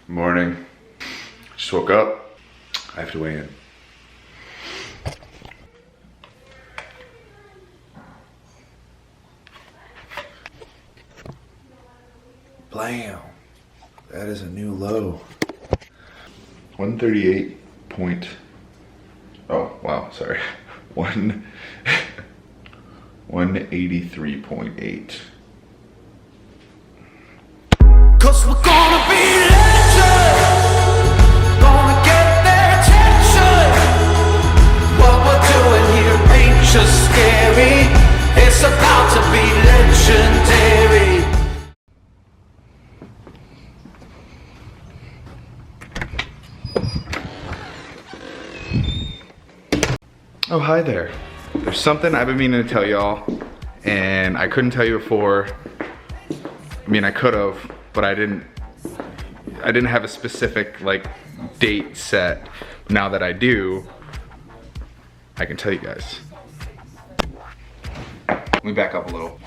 Morning. Just woke up. I have to weigh in. Blam. That is a new low. 138 point. Oh, wow, sorry. 183.8. Cause we're gonna be legends, gonna get their attention. What we're doing here ain't just scary, it's about to be legendary. Oh, hi there. There's something I've been meaning to tell y'all, and I couldn't tell you before. I mean, I could have, but I didn't have a specific like date set. Now that I do, I can tell you guys. Let me back up a little.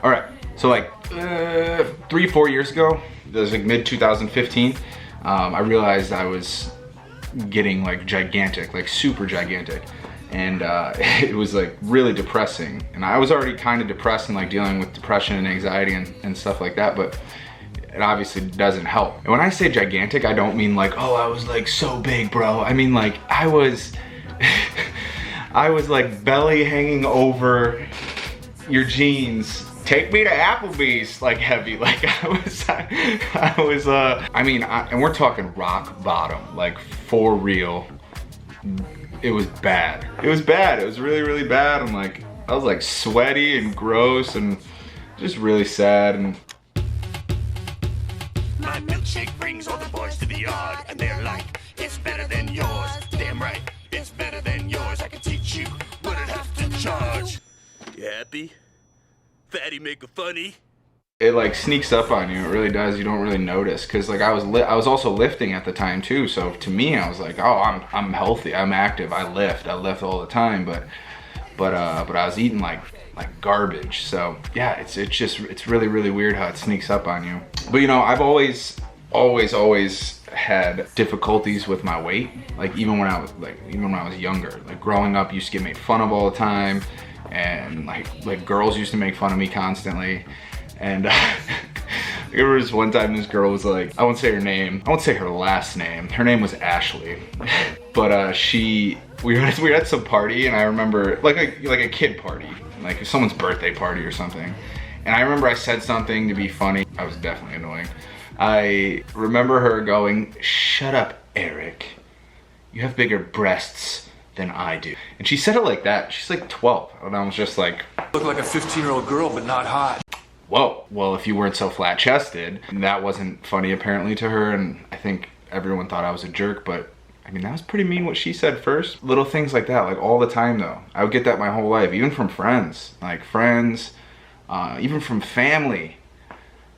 All right, so like 3-4 years ago, it was like mid 2015, I realized I was getting like gigantic, like super gigantic. And it was like really depressing. And I was already kind of depressed and like dealing with depression and anxiety and stuff like that, but it obviously doesn't help. And when I say gigantic, I don't mean like, oh, I was like so big, bro. I mean like I was, I was like belly hanging over your jeans. Take me to Applebee's, like heavy. Like I mean, and we're talking rock bottom, like for real. It was bad. It was bad. It was really, really bad. I'm like, I was like sweaty and gross and just really sad. And my milkshake brings all the boys to the yard, and they're like, it's better than yours. Damn right, it's better than yours. I can teach you, but I'd have to charge. You happy? Fatty make a funny? it like sneaks up on you. It really does. You don't really notice, because like I was also lifting at the time too. So to me, I was like, oh, I'm healthy. I'm active. I lift all the time. But I was eating like garbage. So yeah, it's really weird how it sneaks up on you. But you know, I've always had difficulties with my weight. Like even when I was younger, like growing up, used to get made fun of all the time, and like girls used to make fun of me constantly. And there was one time this girl was like, I won't say her name, I won't say her last name. Her name was Ashley, but we were at some party, and I remember like a kid party, like someone's birthday party or something. And I remember I said something to be funny. I was definitely annoying. I remember her going, "Shut up, Eric. You have bigger breasts than I do." And she said it like that. She's like 12. And I was just like, look like a 15-year-old girl, but not hot. Whoa, well, if you weren't so flat-chested. That wasn't funny apparently to her, and I think everyone thought I was a jerk, but I mean, that was pretty mean what she said first. Little things like that, like all the time though. I would get that my whole life, even from friends, even from family.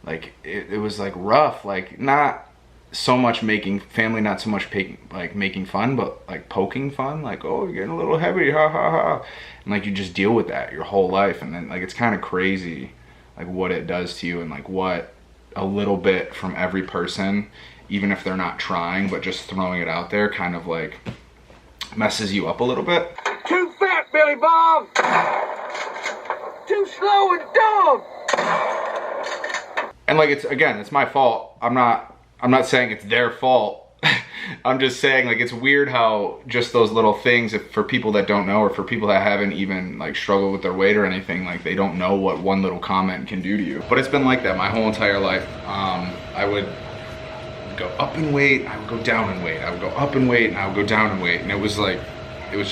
Like it was like rough, like not so much making fun, but like poking fun, like, oh, you're getting a little heavy, ha ha ha. And like you just deal with that your whole life, and then like it's kind of crazy like what it does to you, and like what a little bit from every person, even if they're not trying, but just throwing it out there kind of like messes you up a little bit. Too fat, Billy Bob! Too slow and dumb! And like it's my fault. I'm not saying it's their fault. I'm just saying like it's weird how just those little things, if for people that don't know, or for people that haven't even like struggled with their weight or anything, like they don't know what one little comment can do to you. But it's been like that my whole entire life. I would go up in weight, I would go down in weight, I would go up in weight, and I would go down in weight, and it was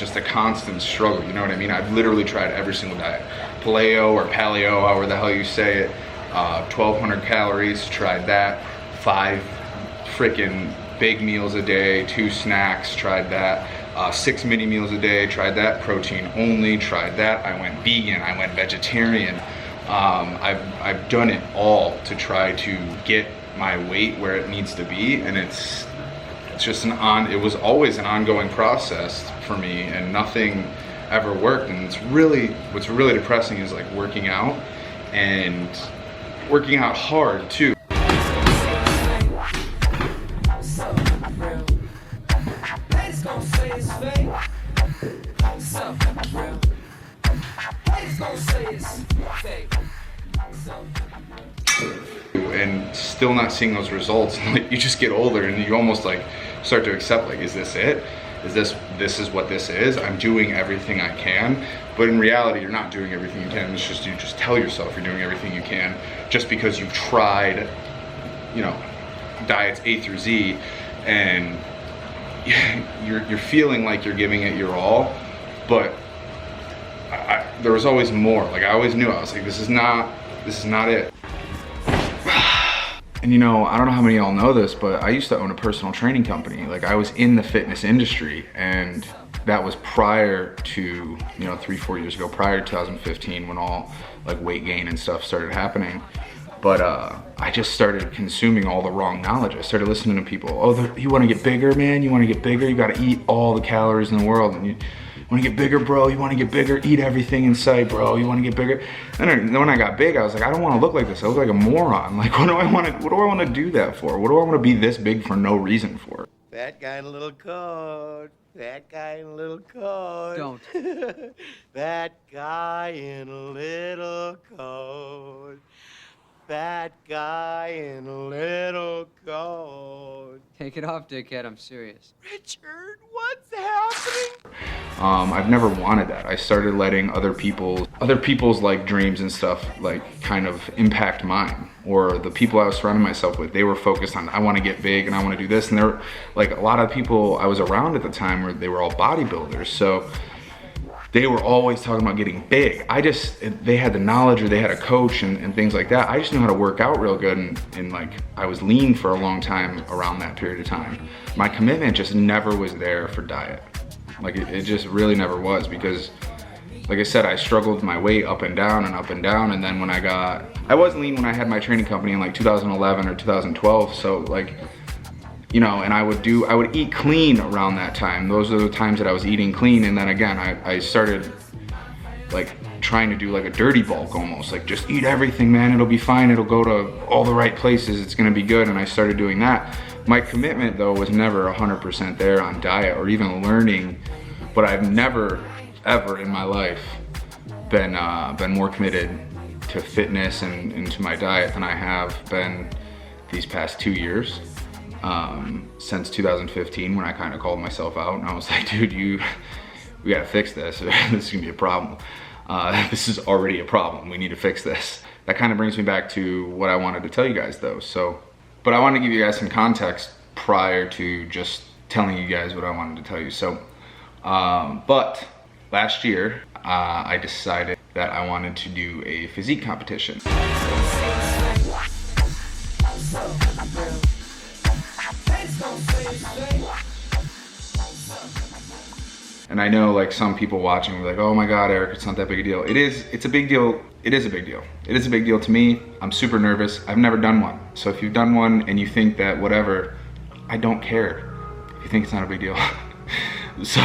just a constant struggle, you know what I mean? I've literally tried every single diet. Paleo or paleo, however the hell you say it. 1,200 calories, tried that. 5 freaking big meals a day, 2 snacks, tried that. 6 mini meals a day, tried that. Protein only, tried that. I went vegan, I went vegetarian. I've done it all to try to get my weight where it needs to be, and it's just it was always an ongoing process for me, and nothing ever worked. And what's really depressing is like working out, and working out hard too. And still not seeing those results. Like, you just get older and you almost like start to accept, like, is this it? This is what this is? I'm doing everything I can. But in reality, you're not doing everything you can. It's just, you just tell yourself you're doing everything you can just because you've tried, you know, diets A through Z, and you're feeling like you're giving it your all, but there was always more. Like, I always knew, I was like, this is not it. And you know, I don't know how many of y'all know this, but I used to own a personal training company. Like, I was in the fitness industry, and that was prior to, you know, 3-4 years ago, prior to 2015, when all like weight gain and stuff started happening. But I just started consuming all the wrong knowledge. I started listening to people. Oh, you want to get bigger, man? You want to get bigger? You got to eat all the calories in the world. And you want to get bigger, bro? You want to get bigger? Eat everything in sight, bro. You want to get bigger? And then when I got big, I was like, I don't want to look like this. I look like a moron. Like, what do I want to do that for? What do I want to be this big for no reason for? That guy in a little coat. That guy in a little coat. Don't. That guy in a little coat. That guy in a little coat. Take it off, dickhead. I'm serious. Richard, what's happening? I've never wanted that. I started letting other people's like dreams and stuff like kind of impact mine, or the people I was surrounding myself with. They were focused on, I want to get big and I want to do this, and they're like, a lot of people I was around at the time where they were all bodybuilders, so they were always talking about getting big. They had the knowledge, or they had a coach and things like that. I just knew how to work out real good, and like, I was lean for a long time around that period of time. My commitment just never was there for diet. Like, it just really never was, because like I said, I struggled with my weight up and down and up and down. And then when I was lean when I had my training company in like 2011 or 2012. So like, you know, and I would eat clean around that time. Those are the times that I was eating clean. And then again, I started like trying to do like a dirty bulk almost, like just eat everything, man. It'll be fine. It'll go to all the right places. It's going to be good. And I started doing that. My commitment though was never 100% there on diet or even learning, but I've never ever in my life been more committed to fitness and to my diet than I have been these past 2 years. Since 2015, when I kind of called myself out and I was like, dude, we gotta fix this. This is gonna be a problem. This is already a problem. We need to fix this. That kind of brings me back to what I wanted to tell you guys though. But I wanted to give you guys some context prior to just telling you guys what I wanted to tell you. But last year, I decided that I wanted to do a physique competition. And I know like some people watching were like, oh my God, Eric, it's not that big a deal. It's a big deal. It is a big deal. It is a big deal to me. I'm super nervous. I've never done one. So if you've done one and you think that whatever, I don't care if you think it's not a big deal. So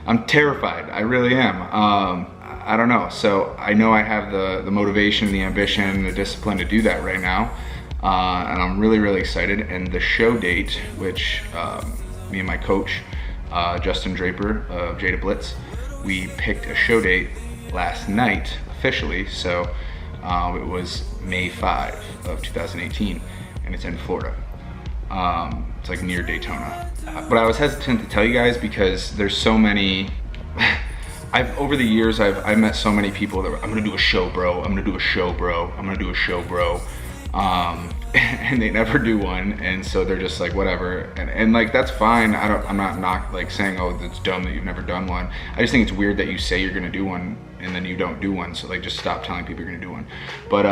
I'm terrified. I really am. I don't know. So I know I have the motivation, the ambition, the discipline to do that right now. And I'm really, really excited. And the show date, which me and my coach, Justin Draper of Jada Blitz, we picked a show date last night officially. So it was May 5 of 2018, and it's in Florida. It's like near Daytona. But I was hesitant to tell you guys because there's so many, over the years, I've met so many people that were, I'm gonna do a show, bro. I'm gonna do a show, bro. I'm gonna do a show, bro. And they never do one, and so they're just like, whatever. And like, that's fine. I'm not like saying, oh, that's dumb that you've never done one. I just think it's weird that you say you're gonna do one and then you don't do one. So like, just stop telling people you're gonna do one. But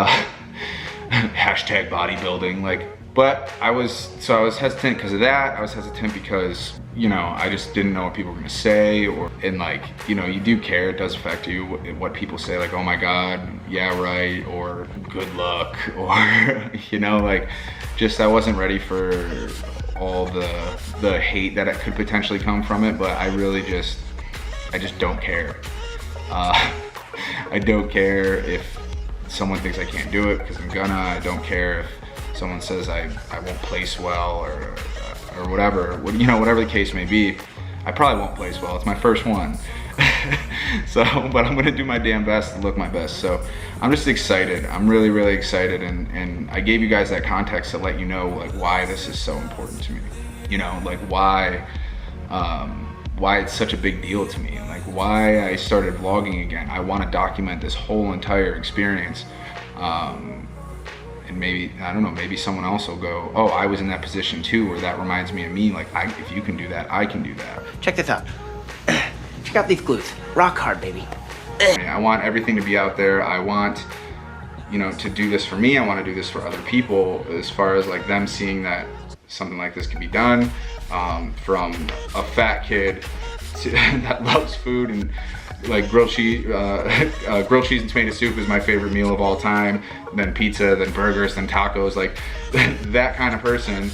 hashtag bodybuilding, like. But I was hesitant because of that. I was hesitant because, you know, I just didn't know what people were gonna say, and like, you know, you do care, it does affect you, what people say, like, oh my God, yeah, right, or good luck, or, you know, like, just, I wasn't ready for all the hate that it could potentially come from it, but I just don't care. I don't care if someone thinks I can't do it, because I'm gonna. I don't care if someone says I won't place well or whatever, you know, whatever the case may be. I probably won't place well. It's my first one. So, but I'm gonna do my damn best to look my best. So I'm just excited. I'm really, really excited. And I gave you guys that context to let you know like why this is so important to me. You know, like why it's such a big deal to me. Like why I started vlogging again. I want to document this whole entire experience. And maybe, I don't know, maybe someone else will go, oh, I was in that position too, or that reminds me of me. Like, if you can do that, I can do that. Check this out. Check out these glutes. Rock hard, baby. I want everything to be out there. I want, you know, to do this for me. I want to do this for other people, as far as like them seeing that something like this can be done. From a fat kid that loves food and like grilled cheese and tomato soup is my favorite meal of all time. Then pizza, then burgers, then tacos. Like that kind of person.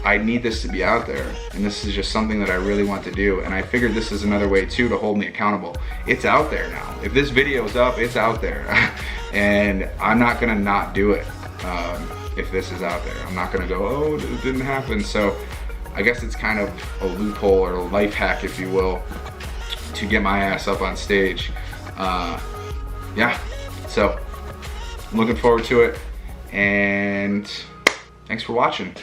I need this to be out there, and this is just something that I really want to do. And I figured this is another way too to hold me accountable. It's out there now. If this video is up, it's out there, and I'm not gonna not do it. If this is out there, I'm not gonna go, oh, it didn't happen. So I guess it's kind of a loophole or a life hack, if you will, to get my ass up on stage. Yeah, so I'm looking forward to it, and thanks for watching.